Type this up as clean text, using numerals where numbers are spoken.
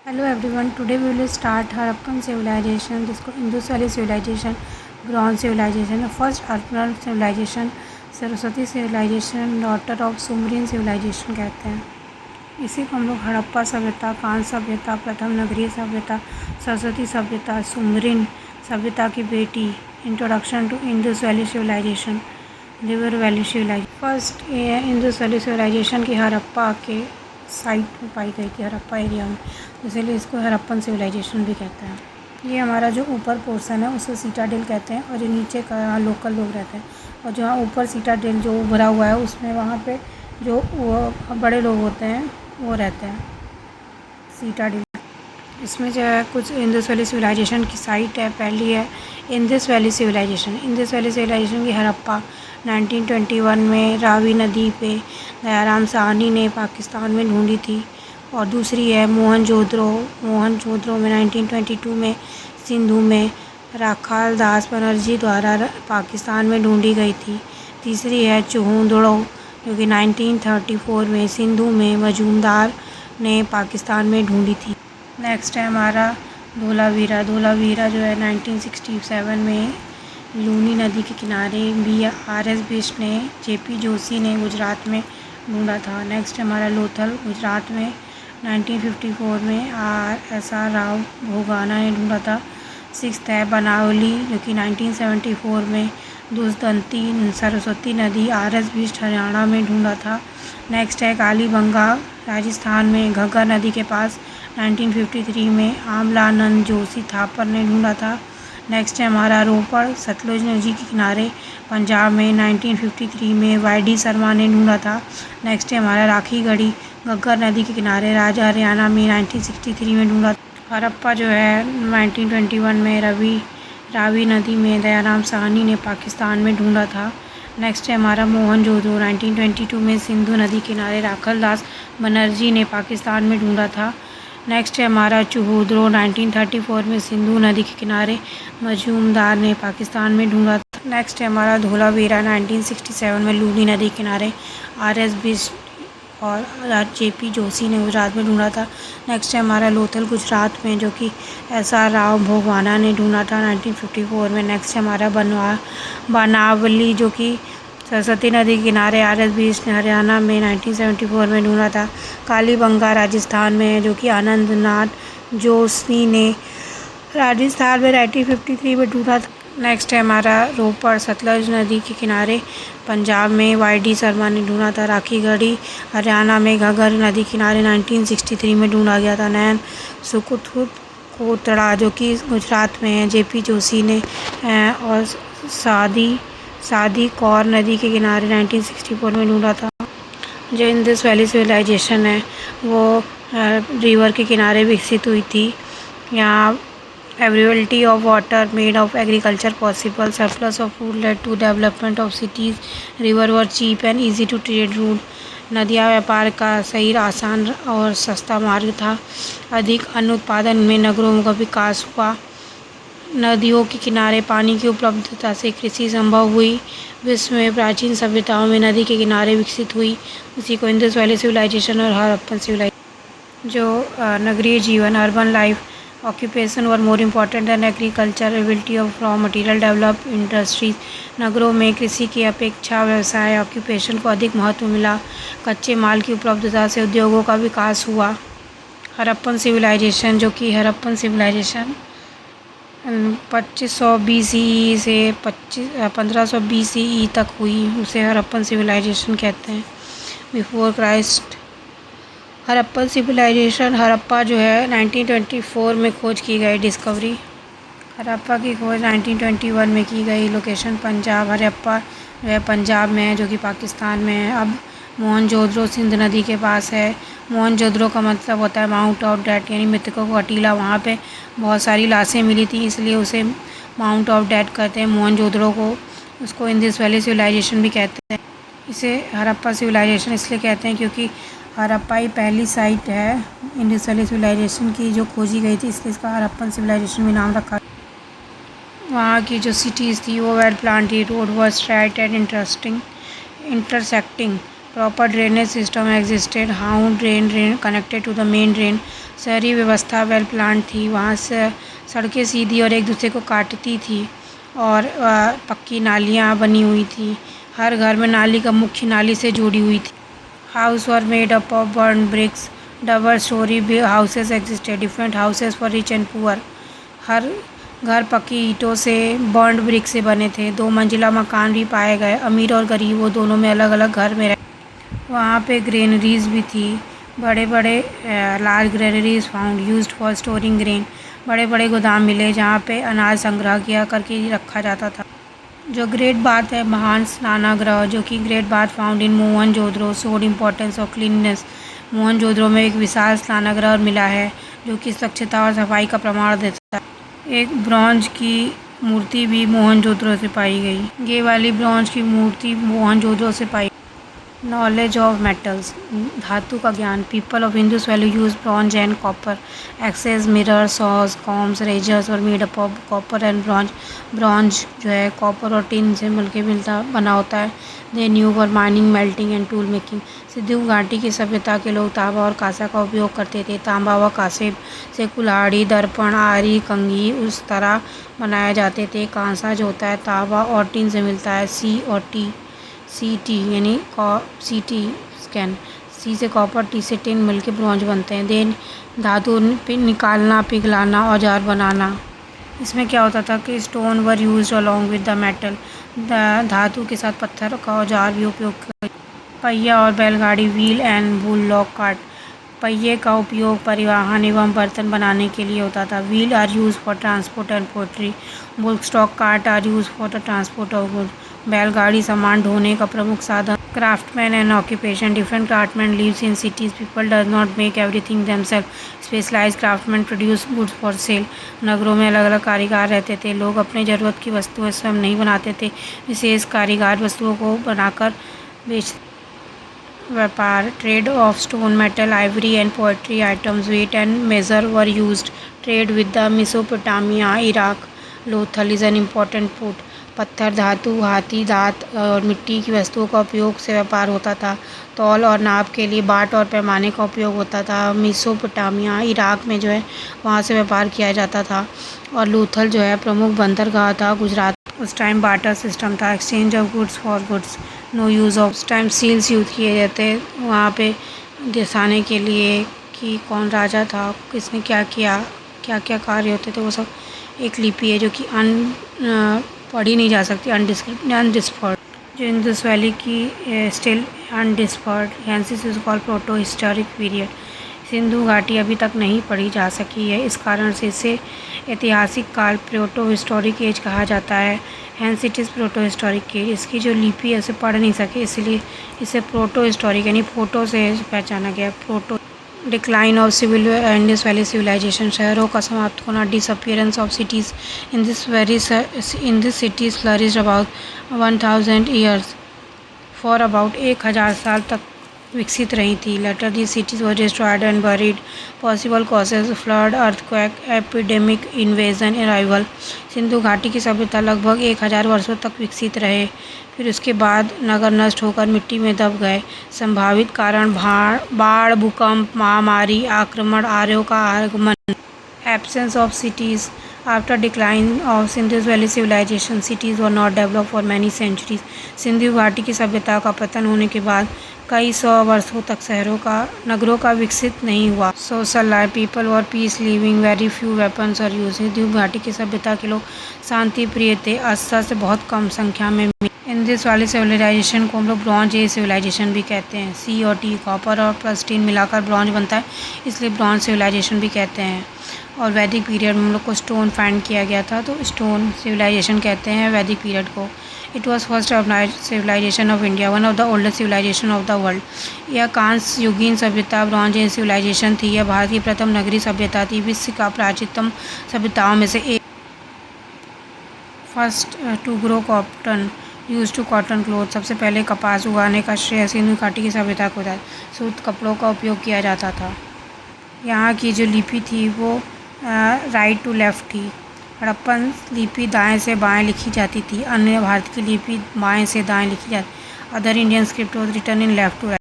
Hello everyone. Today we will start Harappan civilization, जिसको Indus valley civilization, bronze civilization, first urban civilization, Saraswati civilization, daughter of Sumerian civilization कहते हैं। इसी को हम लोग हड़प्पा सभ्यता, कांस्य सभ्यता, प्रथम नगरीय सभ्यता, सरस्वती सभ्यता, सुमरिन सभ्यता की बेटी, introduction to Indus valley civilisation, river valley civilisation. First Indus valley civilisation की हड़प्पा के साइट में पाई गई थी, हड़प्पा एरिया में, इसीलिए इसको हड़प्पन सिविलाइजेशन भी कहते हैं। ये हमारा जो ऊपर पोर्शन है उसे सीटाडेल कहते हैं, और जो नीचे का यहाँ लोकल लोग रहते हैं, और जहाँ ऊपर सीटाडेल जो भरा हुआ है उसमें वहाँ पे जो वो बड़े लोग होते हैं वो रहते हैं सीटाडेल। इसमें जो है कुछ इंडस वैली सिविलाइजेशन की साइट है। पहली है Indus valley civilisation. Indus valley civilisation की हड़प्पा 1921 में रावी नदी पे दयाराम साहनी ने पाकिस्तान में ढूंढी थी। और दूसरी है मोहनजोदड़ो में 1922 में सिंधु में राखाल दास बनर्जी द्वारा पाकिस्तान में ढूंढी गई थी। तीसरी है चूहूदड़ो जो कि 1934 में सिंधु में मजूमदार ने पाकिस्तान में ढूंढी थी। नेक्स्ट है हमारा धोलावीरा जो है 1967 में लूनी नदी के किनारे RS बिष्ट ने JP जोशी ने गुजरात में ढूंढा था। नेक्स्ट हमारा लोथल गुजरात में 1954 में SR राव भोगाना ने ढूंढा था। सिक्स्थ है बनावली जो कि 1974 में दुष्दंती सरस्वती नदी RS बिष्ट हरियाणा में ढूंढा था। नेक्स्ट है कालीबंगा राजस्थान में घग्गर नदी के पास 1953 में आमलानंद जोशी थापर ने ढूंढा था। नेक्स्ट है हमारा रोपड़ सतलुज नदी के किनारे पंजाब में 1953 में YD शर्मा ने ढूंढा था। नेक्स्ट है हमारा राखी गढ़ी घग्गर नदी के किनारे राजा हरियाणा में 1963 में ढूंढा। हड़प्पा जो है 1921 में रावी नदी में दयाराम साहनी ने पाकिस्तान में ढूंढा था। नेक्स्ट है हमारा मोहनजोदड़ो 1922 में सिंधु नदी किनारे राखाल दास बनर्जी ने पाकिस्तान में ढूंढा था। नेक्स्ट है हमारा चूहूदड़ो 1934 में सिंधु नदी के किनारे मजूमदार ने पाकिस्तान में ढूंढा था। नेक्स्ट है हमारा धोलावीरा 1967 में लूनी नदी के किनारे RS बिष्ट और JP जोशी ने गुजरात में ढूंढा था। नेक्स्ट है हमारा लोथल गुजरात में जो कि SR राव भोगवाना ने ढूंढा था 1954 में। नेक्स्ट है हमारा बनावली जो कि सरस्वती नदी के किनारे RS बिष्ट ने हरियाणा में 1974 में ढूंढा था। कालीबंगा राजस्थान में जो कि आनंदनाथ जोशी ने राजस्थान में 1953 में ढूंढा था। नेक्स्ट है हमारा रोपड़ सतलुज नदी के किनारे पंजाब में YD शर्मा ने ढूंढा था। राखी गढ़ी हरियाणा में घग्गर नदी किनारे 1963 में ढूंढा गया था। नैन सुकुथुत कोतड़ा जो कि गुजरात में है JP जोशी ने और सादी कौर नदी के किनारे 1964 में ढूंढा था। जो इंडस वैली सिविलाइजेशन है वो रिवर के किनारे विकसित हुई थी। यहाँ availability of water made of agriculture possible, surplus of food led to development of cities, river were cheap and easy to trade route. नदियाँ व्यापार का सही आसान और सस्ता मार्ग था। अधिक अन्न उत्पादन में नगरों का विकास हुआ। नदियों के किनारे पानी की उपलब्धता से कृषि संभव हुई। विश्व में प्राचीन सभ्यताओं में नदी के किनारे विकसित हुई। उसी को इंडस वैली सिविलाइजेशन और हड़प्पन सिविलाइजेशन। जो नगरीय जीवन urban life occupation were more important than agriculture, ability of raw material develop industries. नगरों में कृषि की अपेक्षा व्यवसाय ऑक्यूपेशन को अधिक महत्व मिला। कच्चे माल की उपलब्धता से उद्योगों का विकास हुआ। हड़प्पन सिविलाइजेशन जो कि हड़प्पन सिविलाइजेशन 2500 BCE से 1500 BCE तक हुई, उसे हड़प्पन सिविलाइजेशन कहते हैं, before Christ. Harappan civilisation Harappa जो है 1924 में खोज की गई डिस्कवरी। हड़प्पा की खोज 1921 में की गई। लोकेशन पंजाब। हड़प्पा जो है पंजाब में है जो कि पाकिस्तान में है। अब मोहनजोदड़ो सिंध नदी के पास है। मोहनजोदड़ो का मतलब होता है माउंट ऑफ डेथ, यानी मृतकों का टीला। वहाँ पे बहुत सारी लाशें मिली थी इसलिए उसे माउंट ऑफ डेथ कहते हैं मोहनजोदड़ो को। उसको इंडस वैली सिविलाइजेशन भी कहते हैं। इसे हड़प्पा सिविलाइजेशन इसलिए कहते हैं क्योंकि हड़प्पा ही पहली साइट है इंडस वैली सिविलाइजेशन की जो खोजी गई थी, इसलिए इसका हड़प्पन सिविलाइजेशन भी नाम रखा। वहाँ की जो सिटीज़ थी वो well planned, road was straight and intersecting, proper drainage system existed, हाउंड drain connected to the main drain, शहरी व्यवस्था वेल प्लान्ड थी। वहाँ से सड़कें सीधी और एक दूसरे को काटती थी और पक्की नालियाँ बनी हुई थी। हर घर में नाली का मुख्य नाली से जुड़ी हुई थी। House were made up of burn bricks. Double storey houses existed, different houses for rich and poor. हर घर पक्की ईंटों से बर्न्ड ब्रिक से बने थे। 2 मंजिला मकान भी पाए गए। अमीर और गरीब वो दोनों में अलग अलग घर में रहे। वहाँ पे ग्रेनरीज भी थी। बड़े बड़े large granaries found used for storing grain. बड़े बड़े गोदाम मिले जहाँ पे अनाज संग्रह किया करके रखा जाता था। जो ग्रेट बाथ है, महान स्नानागृह, जो कि great bath found in Mohenjodaro showed importance of cleanness. Mohenjodaro में एक विशाल स्नानागृह मिला है जो कि स्वच्छता और सफाई का प्रमाण देता है। एक ब्रॉन्ज की मूर्ति भी मोहनजोदड़ो से पाई गई। ये वाली ब्रॉन्ज की मूर्ति मोहनजोदड़ो से पाई। नॉलेज ऑफ मेटल्स, धातु का ज्ञान। People of Indus valley use bronze and copper. Axes mirror, saws, combs, razors और made up of copper and bronze. Bronze जो है कॉपर और टिन से मिलकर बना होता है। They knew for mining, melting and tool making. Sindhu घाटी की सभ्यता के लोग तांबा और कांसा का उपयोग करते थे। तांबा व कांसे से कुल्हाड़ी, दर्पण, आरी, कंघी उस तरह बनाए जाते थे। कांसा जो होता है तांबा और टिन से मिलता है। CT यानी CT स्कैन। C से कॉपर, T से टिन मिलके ब्रॉन्ज बनते हैं। देन धातु निकालना, पिघलाना, औजार बनाना। इसमें क्या होता था कि stone were used along with the metal. धातु के साथ पत्थर का औजार भी उपयोग किया। पहिया और बैलगाड़ी, व्हील एंड बुललॉक कार्ट। पहिए का उपयोग परिवहन एवं बर्तन बनाने के लिए होता था। Wheel are use for transport and poultry. Bullock cart are use for the transport of good. बैलगाड़ी सामान ढोने का प्रमुख साधन। Craftsman and occupation, different craftsman lives in cities. People does not make everything themself. Specialised craftsman produce goods for sale. नगरों में अलग अलग कारीगर रहते थे। लोग अपने ज़रूरत की वस्तुएं स्वयं नहीं बनाते थे, विशेष कारीगर वस्तुओं को बनाकर बेचते। व्यापार, trade of stone, metal, ivory and poetry items, weight and measure were used. Trade with the Mesopotamia, Iraq. Lothal is an important port. पत्थर, धातु, हाथी दांत और मिट्टी की वस्तुओं का उपयोग से व्यापार होता था। तौल और नाप के लिए बाट और पैमाने का उपयोग होता था। मेसोपोटामिया, इराक में जो है वहाँ से व्यापार किया जाता था। और लोथल जो है प्रमुख बंदरगाह था गुजरात। उस टाइम बार्टर सिस्टम था, exchange of goods for goods. No use of, उस टाइम सील्स यूज़ किए जाते वहाँ पे दर्शाने के लिए कि कौन राजा था, किसने क्या किया, क्या क्या कार्य होते थे, वो सब एक लिपि है जो कि पढ़ी नहीं जा सकती, अनडिस्फर्ड। जो इंडस वैली की still undisturbed, hence is called proto historic period. सिंधु घाटी अभी तक नहीं पढ़ी जा सकी है, इस कारण से इसे ऐतिहासिक काल प्रोटो हिस्टोरिक एज कहा जाता है। Hence it is proto historic age. इसकी जो लिपि है उसे पढ़ नहीं सके, इसलिए इसे प्रोटो हिस्टोरिक यानी फोटो से पहचाना गया। Proto. Decline of civil Indus valley civilisation, शहरों का समाप्त होना। Disappearance of cities in this cities flourished about 1000 years, for about 1000 साल तक विकसित रही थी। Later the cities were destroyed and buried. Possible causes, flood, earthquake, epidemic, invasion, arrival. Sindhu घाटी की सभ्यता लगभग 1000 वर्षों तक विकसित रहे, फिर उसके बाद नगर नष्ट होकर मिट्टी में दब गए। संभावित कारण बाढ़, भूकंप, महामारी, आक्रमण, आर्यों का आगमन। Absence of cities, after decline of Sindhus valley civilisation, cities were not develop for many centuries. सिंधु घाटी की सभ्यता का पतन होने के बाद कई 100 वर्षों तक नगरों का विकसित नहीं हुआ। Social life, people were peace living, very few weapons और यूज। सिंधु घाटी की सभ्यता के लोग शांति प्रिय थे, अस्त्र से बहुत कम संख्या में। इंडस वैली सिविलाइजेशन को हम लोग ब्रॉन्ज एज सिविलाइजेशन भी कहते हैं। C और T, कॉपर और प्लस टिन मिलाकर ब्रॉन्ज बनता है, इसलिए ब्रॉन्ज सिविलाइजेशन भी कहते हैं। और वैदिक पीरियड में हम लोग को स्टोन फाइंड किया गया था, तो स्टोन सिविलाइजेशन कहते हैं वैदिक पीरियड को। It was first civilisation of India, one of the oldest civilisation of the world. यह कांस्य युगीन सभ्यता ब्रॉन्ज एज सिविलाइजेशन थी। यह भारत की प्रथम नगरीय सभ्यता थी, विश्व का प्राचीनतम सभ्यताओं में से एक। First to grow cotton, use to cotton cloth, सबसे पहले कपास उगाने का श्रेय सिंधु घाटी की सभ्यता को था। सूत कपड़ों का उपयोग किया जाता था। यहाँ की जो लिपि थी वो राइट टू लेफ़्ट थी। हड़प्पन लिपि दाएं से बाएं लिखी जाती थी। अन्य भारत की लिपि बाएं से दाएं लिखी जाती। Other Indian script was written in left to right.